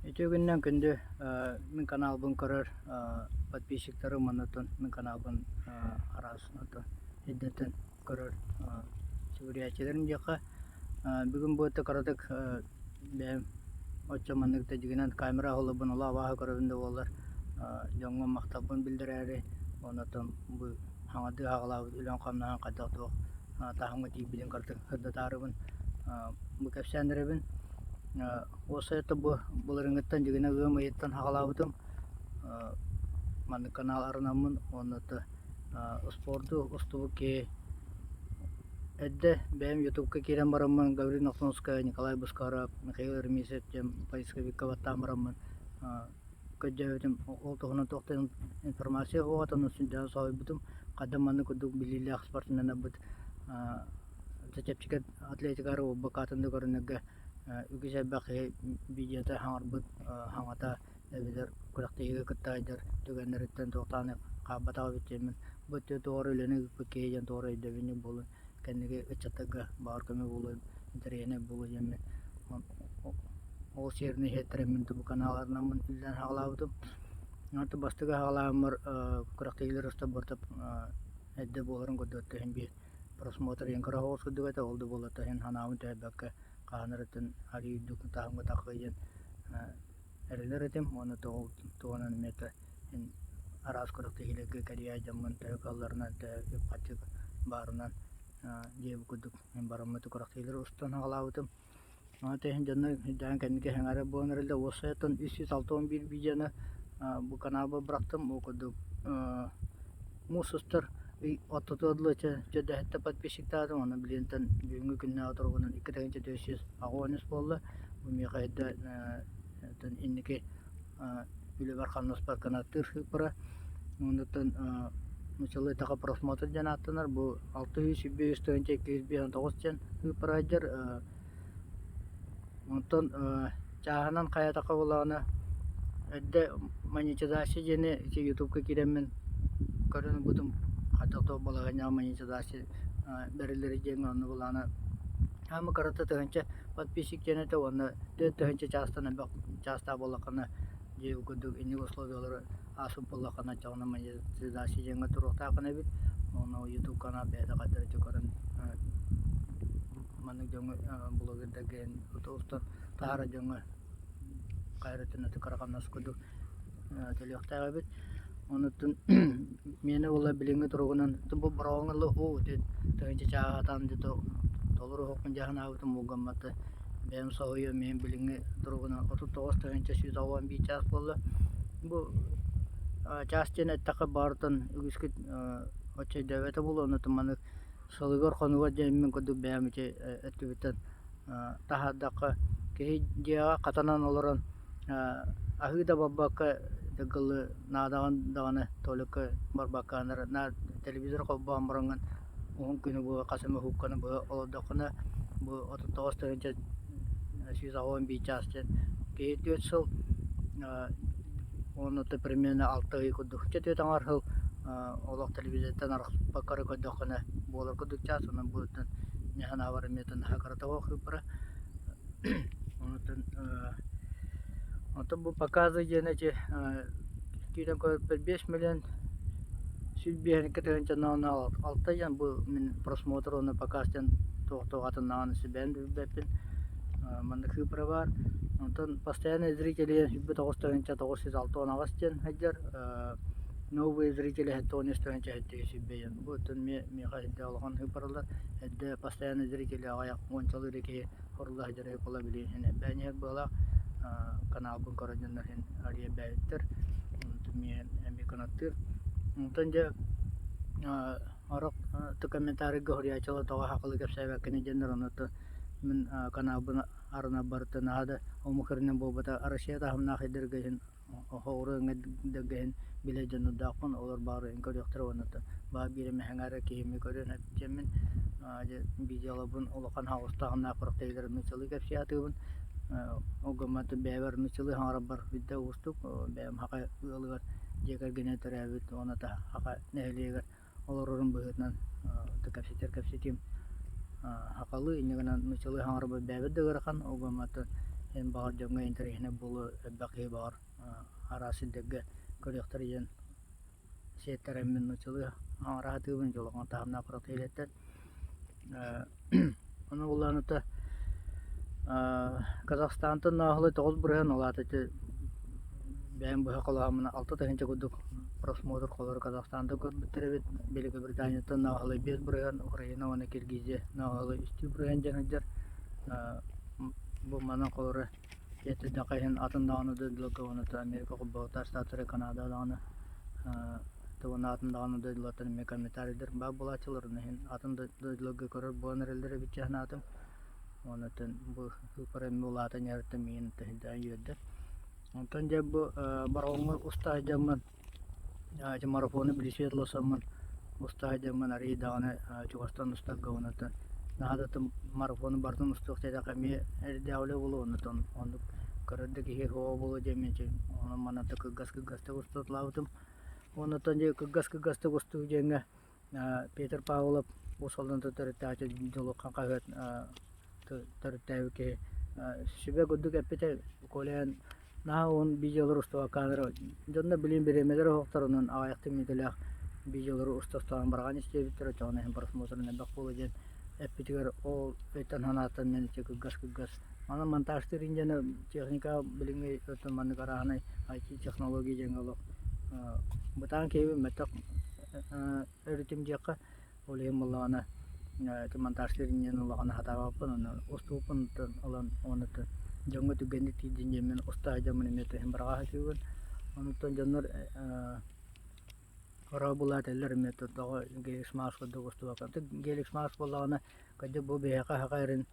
Итүгүннән көндө мен каналбын көрөр подписчиктары монотон мен каналбын арасынатон иддетен көрөр сүгүрячыларын жака бүгүн буотта карадык бэм оччо манныгта жигинен камера холобун ола абааха көрөбүндө болар жоңго мактабын билдирээри онотон бу хаңады хагалаабыт үлөн камнахан каддактоо тахымга тийбилин кырдык хырдатаарыбын бу кэпсээнеребин осы это буларыңыттан жигине ыам ыйыттан хагалаабытым манны канал арынаммын оннотто спорту устубу ке эдде бэм ютубка кирен бараммын Гаврил Нахтонская, Николай Бускаров, Михаил Ермисев, поисковикка баттаан бараммын көддөбүтүм ол тухунан тохтен информация оотон сүндөн соойбутум кадам манны кудук билилиах спортсменнабыт зачепчикет атлетикары бакатында көрүнөгө үгүсэббэхи видеота хаңарбыт хаңата эбилер курактыйга кыттайдыр түгеннериттен тохтааны каабатага битемин бөттө тоору лене пекеян тоору эдебини болун кеннеге ычаттага баар көмө болун интерене болу эми ол серни хеттеремин тубу каналарнамын илден хагалаабытым аты бастыга хагалаамар курактыйлар уста бортап эдде боларын көдөттө хемби просмотр янкарахоос кыдыгата олду болото хен ханаамын төбөккө каанырытын арийдук таамга такыйын эрелер этим оны тоонан мета арас курактыйларга кария жаммын төкалларынан төкатык баарынан жебу кудук мен бараммыты курактыйлар устан хагалаабытым тehen janna hidan kenke hengare bonrelde oseton 361 видеоны bu kanalba bıraktım o kadar musustur ototoğlu çödehette подписчиктары onu bilenten büyüğü günne oturgunun 2-400 ağonus bollu bu mekayda tan inniki bile barkannos barkanattır hıpra ondan mesela taka prosмотр janattılar bu 600 200 can hıprajar ondan çahanan kayataka bulağına edde monetizация jene YouTube'ga kiremen көрүнүп бутум хатото балагanya monetizация берилери жең аны булана хамы карата тагынча подписчик женете оны тагынча часта болакана жеп көдүк эни условиялары асып болакана чагына monetizация жеңе туруктакана бит оны YouTube канал беда кадыр жокорун маны жөңө блогерда ген утустан тара жөңө кайрытына тыкарганас көдүк телектага бит онутун мени ола билинге тургунан бу броңлы о дед тагынча чаатан дед толуру хокун жахана абытым угамматы бем сойо мен билинге тургунан 39 тагынча 111 час болду бу частен аттакы бартын үгүскүт очой дэвете болу онутун маны солугор конуга жемин көдүк бэмиче эттүбүтен тахадакы кеи жега катанан олорон ахыда баббакка дагылы надаган даганы толукка барбакканар на телевизор коббан баранган он күнү бу касымы хукканы бу олодокуна бу 39 тагынча 111 частен кеи 4 жыл оны то примерно 6 ай кудук чете таңар хыл олох телевизордан арак бакары көдөкүнө болор кудук час онун бутун нехана бар метен хакартого хыпра онутун бу показы женече кирен көр 5 миллион сүлбиен кетенче нана алтаян бу мен просмотр оны показтен токтогатын наны сибен бепин мында хыпра бар онтон постоянно зрители сүббү 906 онагастен хаҗар новые зрители хэтон истенче хэтти сүббен бутун ме хайда алган хыпралар эдде постоянно зрители аяк мончалы реке хорлы хаҗары кола били эне бәне бала канал бу көрөннөр хен ария бәйттер мен эмиканаттыр онтон же арак комментарий горячала тога хакылы кепсәбә кене жендер онто мен канал бу арына бартынада омукырны болбата арашета хамна хидерген хоорыңа деген биле жанудакын олар бары инкоректор онто ба биреме хаңара кеми көрөн әптемен же видеолабын олакан хагыстагына кырыктайлар мисалы кепсәтыбын огаматы бәвер мисалы хаңара бар виде устук бәм хака ылгар жегер гене терәбит оната хака нәлегер олорун быгытнан кепсетер кепсетим хакалы инегенен мисалы хаңара бәвер дегерхан огаматы en bağır jonga interihine bulu bakı bağır arası degge kolektoriyen seteremin nuçulu rahatı jolga tahna proteiletten onu ulanıta Казахстантын нахылы 9 бүрген олаты бәйін бұға қолағымына 6 тәхінче күдік просмотр қолары Казахстанды көрбіттеребет Белгі Британиятын нахылы 5 бүрген Украина оны Киргизия нахылы 3 бүрген жәңіздер бұл мана қолары еті дақайын атын дағыны дөділігі оны Америка құббағытар Штатыры Канада дағыны туын атын дағыны дөділігі мекаметаридер ба бұл ачылыр атын дөділігі көрір бұған әрелдері бітчәхін атын онотон бу хыпарам улатын яртым мен тәһдән йөрдә. Онтан җәб бу баргымы уста җамман. Җа марафоны билсетло самман. Уста җамман ари дагына Чугастан уста гонаты. Нахадатым марафоны бартын уста тәдә каме дәвле булу онтан. Онды көрдә ки хо булу җәмәче. Оны мана тә кыгас уста лавтым. Онтан җә кыгас уста җәңгә Петр Павлов усалдан тәтәр тәҗә җолы кагат тәртәвке шибе гудук әппете колен наун бижелер уста камера жонда билим беремедер хоктарынын аяктын мителек бижелер устастан барган истебиттер жана hem просмотрына бак болжен әппетигер ол өтөн ханатын мен чек гас аны монтажтырын жана техника билимге өтөн маны караганы IT технология жеңелок бутан кеби метак өрүтүм жакка ол эм булганы монтажтырын жана лагана хатабапын аны уступун алан онуты жаңга түгенди тидинже мен уста жамын мете hem барга хатыгын онуттан жаннар Карабулат эллер метод дагы геликс маршка догусту вакыты геликс марш болганы каде бу бияка хакайрын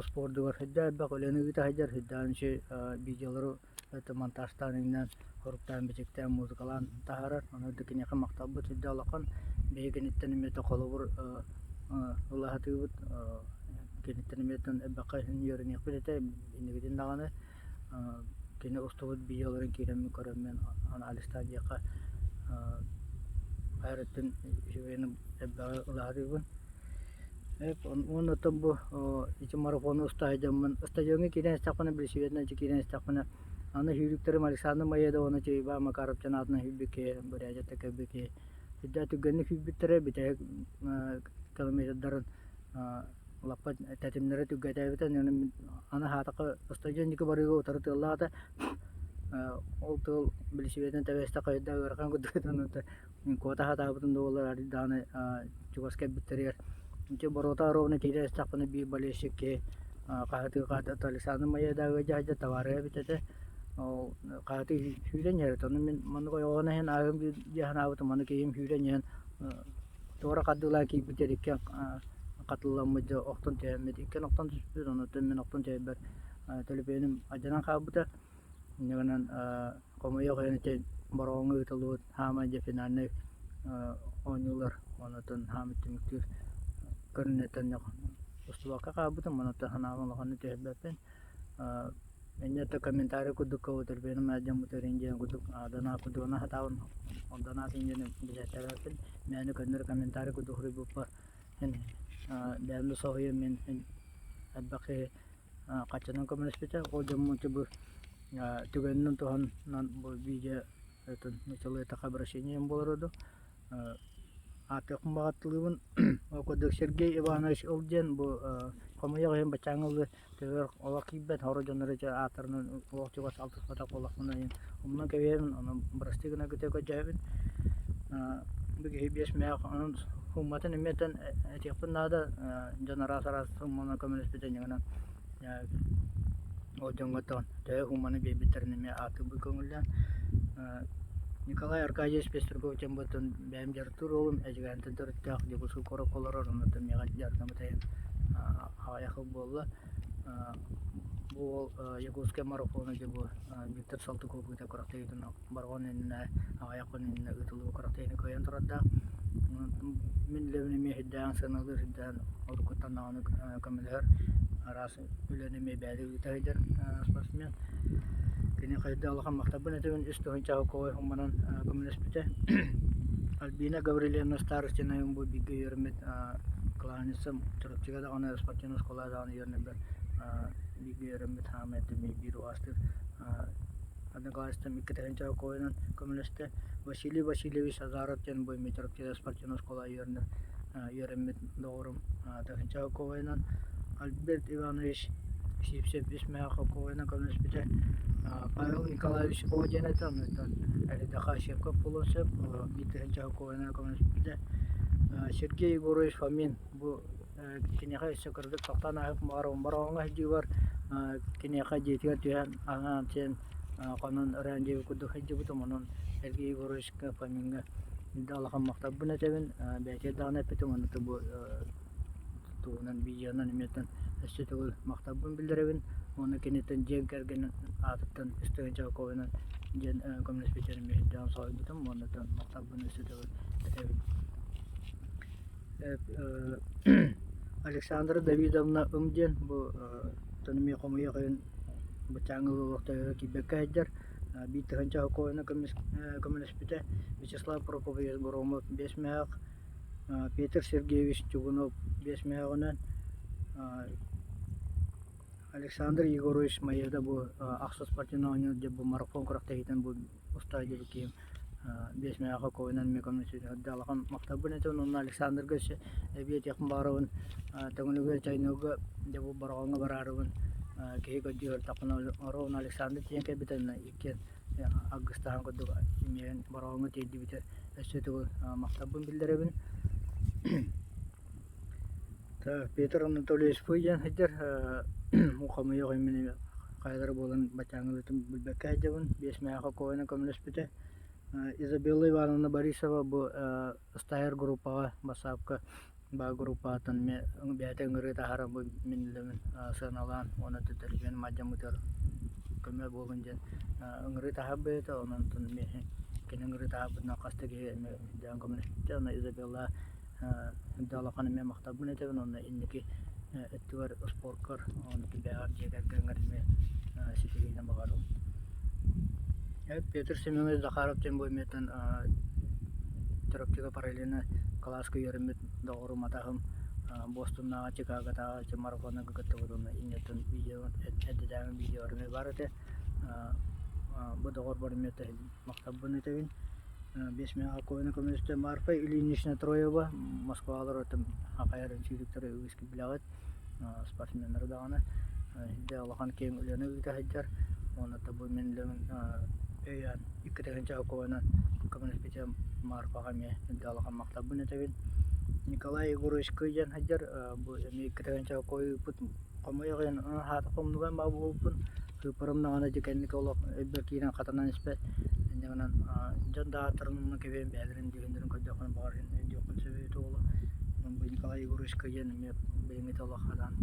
спордугар хедда бак олены гыта хаҗар хедданчы видеолары это монтажтарынан хоруптан бечектен музыкалан тахарар аны дикене мактабы хедда алакан бегенеттен мете колубур улахатыбыт кенеттен метен бака йөрүнүк билете индигидин даганы кене устубут видеоларын кирем көрөм анализтан жака Hayretin benim evladım. Hep onu tabu içi marafonu ustaydım. Ustayımı kiren istapana bir şeyden kiren istapana. Ana hürükleri malisanı mayada onu çeyba makarap canatına hübbike buraya tekebike. Hiddet günlük hübbittere bite kilometre darın lapat tatimlere tügete yani ana hataka ustayım ki barigo otarıtı Allah'ta oltu bilişibeden tevesta kayda görkan kududan kota hata butun dolar ari dane Чугаске bitterier ince borota rovne tire stapne bi baleshik ke qahati talisana maya da gaja taware bitete o qahati hyren yer ton min man ko yona hen agam jahan awt man ke yim hyren yen tora qadula ki biterik qatullam mujja oqton te medik oqton bir onu temen oqton te ber telebenim ajanan qabuta Nyanan komoyo kayane barongo italut hama jefinane onyular onatan hamitimiktir karnetan yak ustuwaka kabutan manata hanaman lakane tehbepen enya ta komentare kuduk ko terben majam muterinje kuduk dana kuduna hatawan dana tinjene bileterapen mene kanner komentare kuduk ribupa hen dan sohoye men abake kacanan komunistita ko jamu coba tugan Tuhan nan bija itu misalnya tak обращение болроду атак багатлыгын окудuk Сергей Иванович Олден бу комоя hem бачаңылы төгөр олакибет хорожонорча атырнын оочуга салтыс батак болакмын умна кебен аны брастыгына кетеко жабын биги беш мя анын хумматын эметен этепнада жанарасарас мона коммунистен жана Ojongotон тэ хуманы бебитернеме аты быкөңүлдөн Николай Аркадьевич Пеструков чемботон бэм жартурулум эжгантын төрттак жебусу короколорор онотон мега жартамытайын аяхы болла бул Якутске марафону жебу Виктор Салтыков гыта корактайдын барган энне аякын энне ытылуу корактайын көйөн турат мен левнеме хеддан саналыр хеддан оркутан аны камилер арасы үлөнеме бәле үтәйдер спортсмен кене кайда алган мактабын этеген үстөн чагы кой хуманан коммунист бите Альбина Гаврилевна старостина юм бу биге йөрмет кланисым турчыга да аны спортчының школада аны йөрнө бер бигерем бит хамет ми биру астыр однокласстан иккетенча койнан коммунисте Василий Васильевич Азаров тен бой метрокте спортивная школа йөрнө йөремит doğrum тахынча койнан Альберт Иванович Сипсеп Бисмяха койнан коммунисте Павел Николаевич Одинетан это Дахашевка Полосеп битенча койнан коммунисте Сергей Егорович Фомин бу кинеха секретарь тактан ак бараңга дивар кинеха жетер тен ана тен канун ранде куду хәҗи бу томонон Сергей Егорович Фоминга далган мактабына табын бәйте даны петем аны бу туган биянан метен эстетул мактабын билдеребин оны кенетен жен керген атыптан истегенче койнан жен коммунист бетерме дан сойдым оны мактабын эстетул Александра Давидовна Умден бу танми комуя кайын бутаңгы вакытта кибеккәдер битенче койна коммунист бите Вячеслав Прокофьев Громов Бесмяк Петр Сергеевич Чугунов Бесмягынан Александр Егорович Маевда бу Аксус партияны бу марафон кырактайтын бу устайды ким Бесмяга койнан мекомнысы далган мактабын этен он Александр гөс бет якын барыбын төгүнүгө чайнуга бу барганга барарыбын кейге дер тапына Ровно Александр тенке битен икен агыстан кодук мен барганга тейди бите эсетү мактабын билдеребин Петр Анатольевич Пуян хәдер мукамы yok эмне кайдар болан бачаңыбытын билбеккә дебин Бесмяга койна коммунист бите Изабелла Ивановна Борисова бу стайр группага басапка ба группатын ме бәтен гырыта харам бу минлемен саналан оны тетерген маҗамытыр көмө болгон жен гырыта хаббета онун тун ме кенен гырыта хаббына кастыгы жан коммунист Изабелла далаканы ме мактабын этебин оны инники эттүгөр спорткар оны бәгар жегергәнгәр ме ситегенә багару Петр Семенович Захаров тем бой метен трактика параллельно класска йөрмит doğru матахым Бостонна Чикагода марафонга каттыгына иннетен видео эддән видеоларны бар иде. Бу doğru бар метен мактабын этебин. Бесмяга койна коммунисте Марфа Ильинична Троева Москвалар өтем акайрын чиректер үски билагат спортсменнер даганы. Инде Аллахан кем үлене үтәһәҗәр. Оны табу менлемен Эян иккетенче койна коммунисте Марфага ме далган мактабын этебин. Николай Егорович Кыян хаҗар бу эми иккетенче кой пут комыйгын хат комнуган бабулпун Кыпырымна аны дигәнлек олак бәкинә катынан испе инде жанда атырның кебен бәлерин дигәндерин көдәкән барын инде көнсөбе тола бу Николай Егорович Кыян ме бәймет Аллах хадан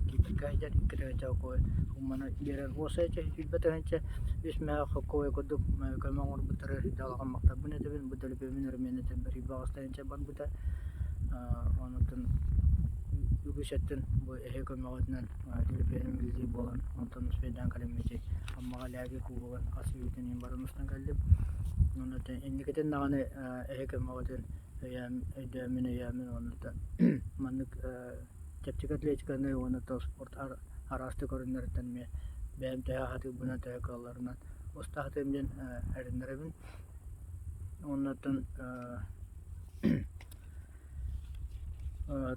китикәҗәр иккетенче кой умана берер болса җибетенче Бесмяга кой кодук көмөңөр бутыры далган мактабын этебин бу телепемен менетен бер багыстайынча бар бута онутун үгүшеттен бу экономиятынан телепенин билди болгон онтон спедан калемечи аммага лаги кубаган асыбитен барымыстан келдим онутун эндикетен наганы экономиятын эдемин ямин онутун мандык тепчик атлетиканы онутун спорт арасты көрүнөртөн ме бәмтә хаты буна тәкалларынан остахтемден әрендеребин оннан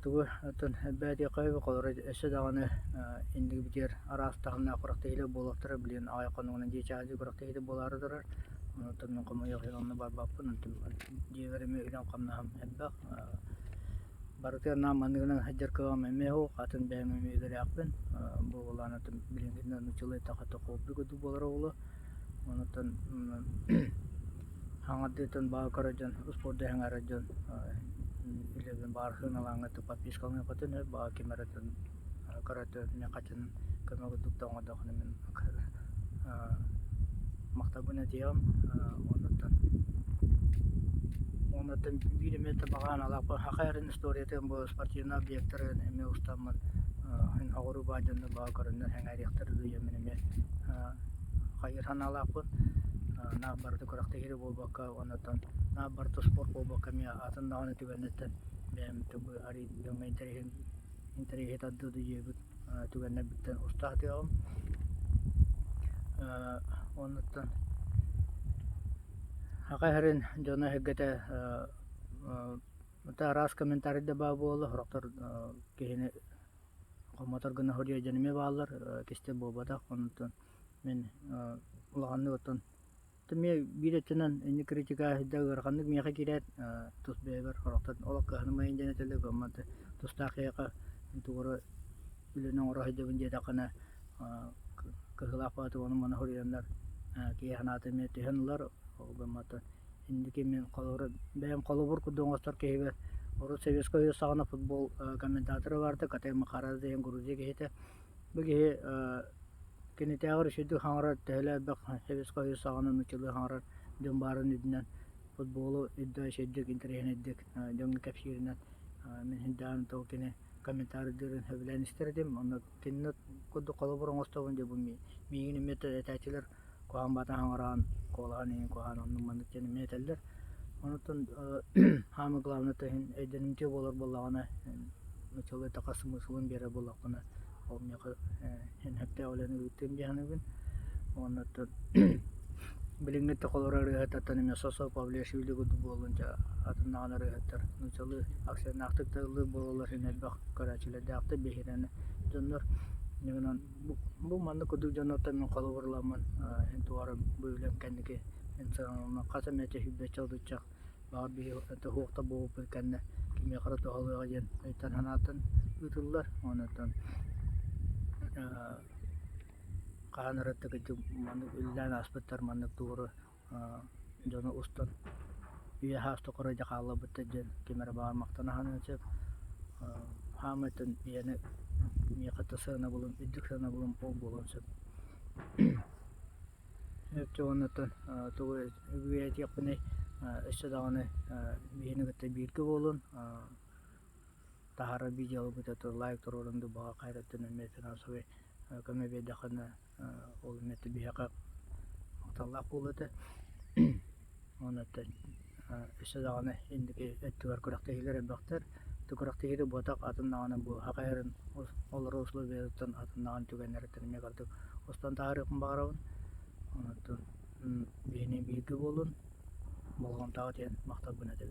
тугы атын бәди кайбы колор эше даганы инди битер арастагына курактыйлы болоптыр билен айконуна жечаҗы курактыйлы болардыр оннан комой ягыны бар бапын дигереме илан камнам эббак Барытер наманныгынан хаҗар кылам эме о катын бәйме мегерәкпен бу буланы билгәннән нучылы тахата копты гыды булар улы онтан хаңадытын ба караҗан спортда хаңараҗан илебен бархын алаңга подпискалны катын ба кемерәтен караты не катын көмөгө туктаңга да мен мактабына диям онтан билемете баган алап хакайрын историятен бу спортивный объекттер эме устамын ин агыру баҗында ба карында хаңарыктыр диеменеме хайырхан алапын на барды коракта кире болбакка онтан на барты спорт болбакка ме атындагы түбәнеттен бәм түбү ари дөмө интернет адды диебит tügenne bitten usta diyorum. Ondan Hakaherin jona hegete ta ras komentari da babolu horoktor kehine motor gana horiya janime ballar kiste bobada ondan men ulagаны otun tumi biletinen ini kritika hidda garkandık miya kiret tus beber horoktor olak kahnumayın janetelde gommat tustaqiyaka tuguru bilene ora hidda bunje takana kehilafat onu mana horiyanlar kiyahanatı me tehanlar gommat indiki men qalore bem qalobur kudongostor kehebe Orada Soветское сагана футбол комментаторы барды, катай макарады деген Грузия кехете. Беге кенетягыр шеду хаңрат тәлә бак Советское сагана нучылы хаңрат дөм барын идинен футболу идда шеддек интернет иддек дөң капширинен мен хиндан то кене комментарий дөрен хәблән истердим. Аны кинне куду калыбыр оңостогын деп миңне мете тәтилер куан бата хаңран коланы куан онны мандык метелдер. Онтон хамы главный тахин эденимте болар боллагана начало такасы мыслын бере болакына ол мека хәтта оланы үтем җаныбын онтон билиңне токолорары хәтта неме сосо Павлешвили гуду болунча атыннаганы хәттер начало аксен актыклы болалар инет бак карачылы дакты бехирәне дөннөр негенен бу манны куду жанатта мен калыбырламын энтуарым бүлем кәннеке инсанына касамете хиббе чалдычак бар би это хокта бу кәнне киме карата халыга ген айтан ханатын үтүлләр онатан канарата гыҗы маны үллән аспыттар маны туры жана устан бия хаста кора жакалы битен кемер бар мактана ханычып хаматын яны ми катасына булын иддиксана булын пол болонсып Jonathan tuwe üyet yapını işçilerini bihenegette bilgi olun tahara bir yıl biter like tororunda bağa kayratının mesela soy kame bir dakika ol meti bir hak atalak oladı onattan işçilerini indiki ettiler kuraktehiler baktar tukuraktehileri botak atından bu hakayarın olur uslu veritten atından tügenlerden ne kadar ostan tarihim bağırın Ondan beni bilgi bolun, bolğan tağı diyen maqtab günədə.